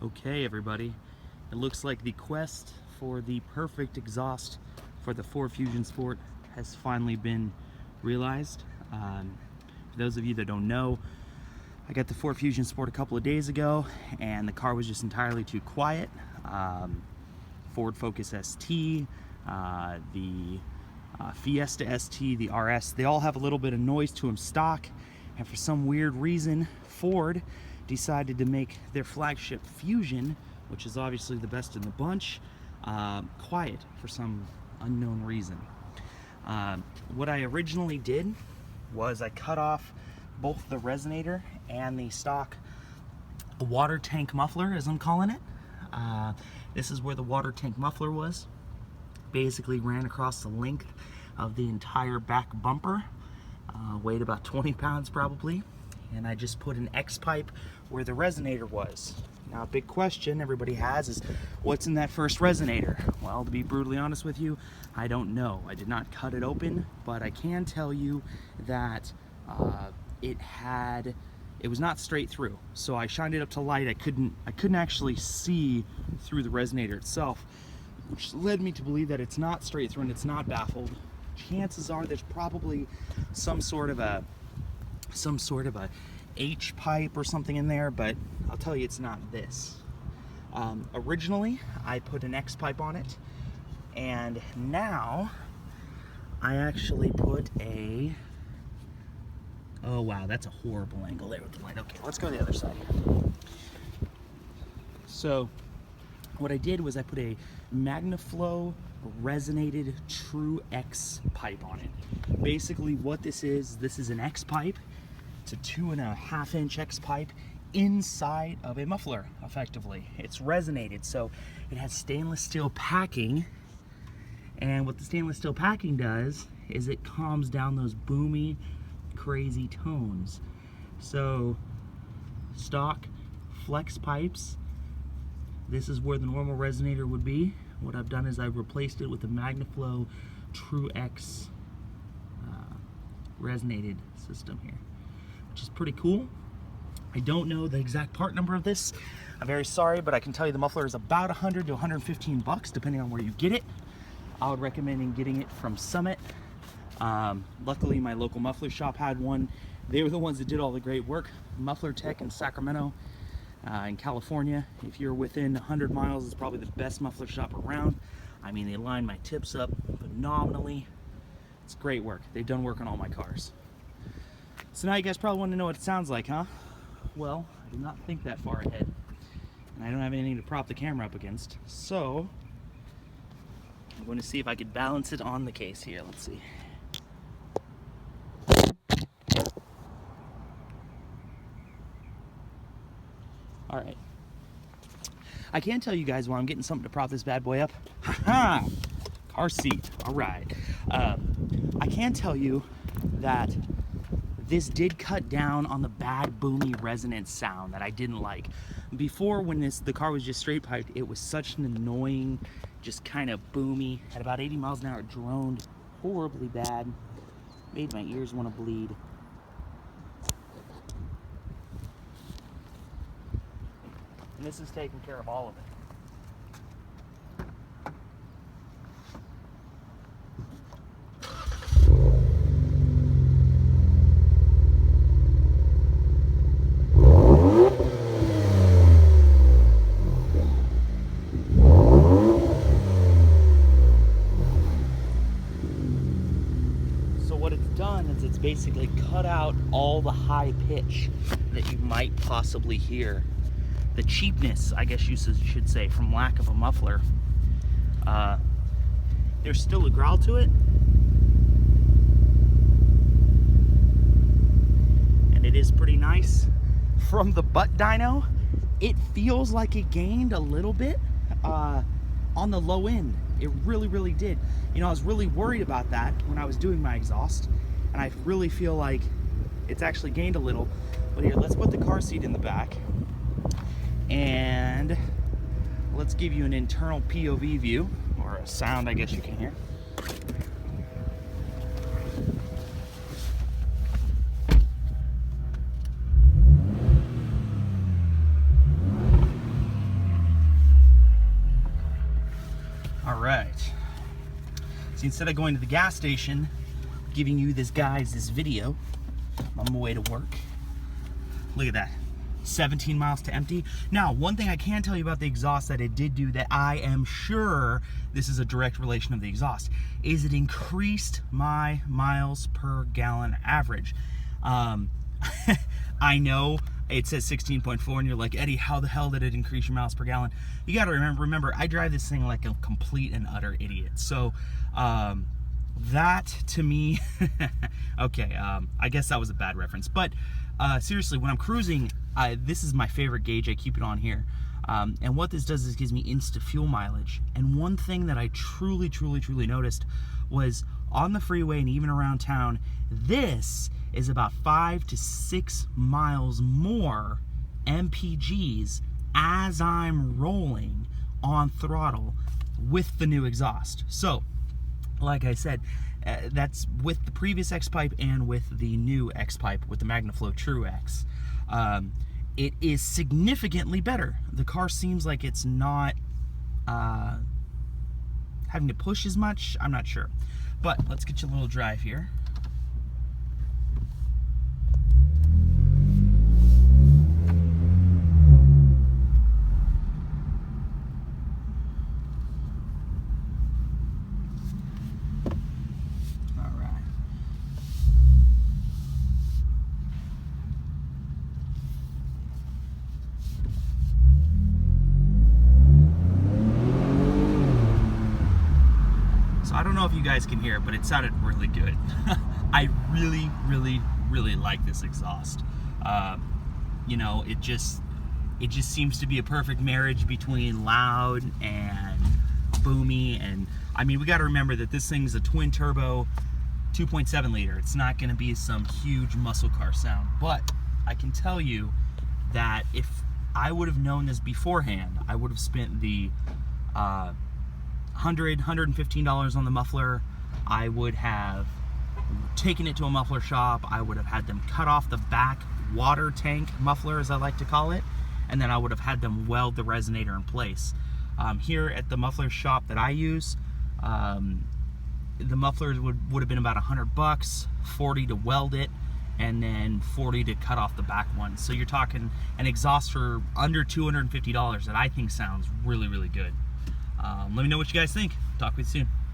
Okay, everybody, it looks like the quest for the perfect exhaust for the Ford Fusion Sport has finally been realized. For those of you that don't know, I got the Ford Fusion Sport a couple of days ago and the car was just entirely too quiet. Ford Focus ST, the Fiesta ST, the RS, they all have a little bit of noise to them stock, and for some weird reason Ford decided to make their flagship Fusion, which is obviously the best in the bunch, quiet for some unknown reason. What I originally did was I cut off both the resonator and the stock water tank muffler, as I'm calling it. This is where the water tank muffler was. Basically ran across the length of the entire back bumper, weighed about 20 pounds probably, and I just put an Xpipe where the resonator was. Now, a big question everybody has is, what's in that first resonator? Well, to be brutally honest with you, I don't know. I did not cut it open, but I can tell you that it was not straight through. So I shined it up to light. I couldn't actually see through the resonator itself, which led me to believe that it's not straight through and it's not baffled. Chances are there's probably some sort of a H-pipe or something in there, but I'll tell you it's not this. Originally, I put an Xpipe on it, and now I actually put a... Oh wow, that's a horrible angle there with the light. Okay, let's go to the other side here. So what I did was I put a magnaflow resonated true X pipe on it. Basically what this is an X pipe. It's a 2.5 inch X pipe inside of a muffler, effectively. It's resonated, so it has stainless steel packing, and what the stainless steel packing does is it calms down those boomy, crazy tones. So stock flex pipes, this is where the normal resonator would be. What I've done is I've replaced it with a magnaflow true X resonated system here, which is pretty cool. I don't know the exact part number of this. I'm very sorry, but I can tell you the muffler is about 100 to 115 bucks, depending on where you get it. I would recommend getting it from Summit. Luckily, my local muffler shop had one. They were the ones that did all the great work. Muffler Tech in Sacramento, in California. If you're within 100 miles, it's probably the best muffler shop around. I mean, they line my tips up phenomenally. It's great work. They've done work on all my cars. So now you guys probably want to know what it sounds like, huh? Well, I did not think that far ahead, and I don't have anything to prop the camera up against, so I'm going to see if I could balance it on the case here. Let's see. All right. I can tell you guys while I'm getting something to prop this bad boy up. Ha-ha! Car seat. All right. I can tell you that this did cut down on the bad boomy resonance sound that I didn't like. Before, when the car was just straight piped, it was such an annoying, just kind of boomy. At about 80 miles an hour, it droned horribly bad. Made my ears want to bleed. And this is taking care of all of it. It's basically cut out all the high pitch that you might possibly hear. The cheapness, I guess you should say, from lack of a muffler. There's still a growl to it, and it is pretty nice. From the butt dyno, it feels like it gained a little bit on the low end. It really, really did. You know, I was really worried about that when I was doing my exhaust, and I really feel like it's actually gained a little. But here, let's put the car seat in the back, and let's give you an internal POV view, or a sound, I guess you can hear. So instead of going to the gas station, giving you this video on my way to work. Look at that, 17 miles to empty. Now, one thing I can tell you about the exhaust that it did do that I am sure this is a direct relation of the exhaust, is it increased my miles per gallon average. I know it says 16.4 and you're like, Eddie, how the hell did it increase your miles per gallon? You got to remember, I drive this thing like a complete and utter idiot. So that to me, okay, I guess that was a bad reference, but seriously, when I'm cruising, this is my favorite gauge. I keep it on here. And what this does is gives me instant fuel mileage. And one thing that I truly noticed was on the freeway and even around town, this is about 5 to 6 miles more MPGs as I'm rolling on throttle with the new exhaust. So, like I said, that's with the previous Xpipe and with the new Xpipe with the magnaflow True X. It is significantly better. The car seems like it's not having to push as much. I'm not sure, but let's get you a little drive here. I don't know if you guys can hear it, but it sounded really good. I really like this exhaust. You know, it just seems to be a perfect marriage between loud and boomy. And I mean, we got to remember that this thing's a twin turbo 2.7 liter. It's not going to be some huge muscle car sound, but I can tell you that if I would have known this beforehand, I would have spent the $115 on the muffler. I would have taken it to a muffler shop. I would have had them cut off the back water tank muffler, as I like to call it, and then I would have had them weld the resonator in place. Here at the muffler shop that I use, the mufflers would have been about $100, 40 to weld it, and then 40 to cut off the back one. So you're talking an exhaust for under $250 that I think sounds really good. Let me know what you guys think. Talk with you soon.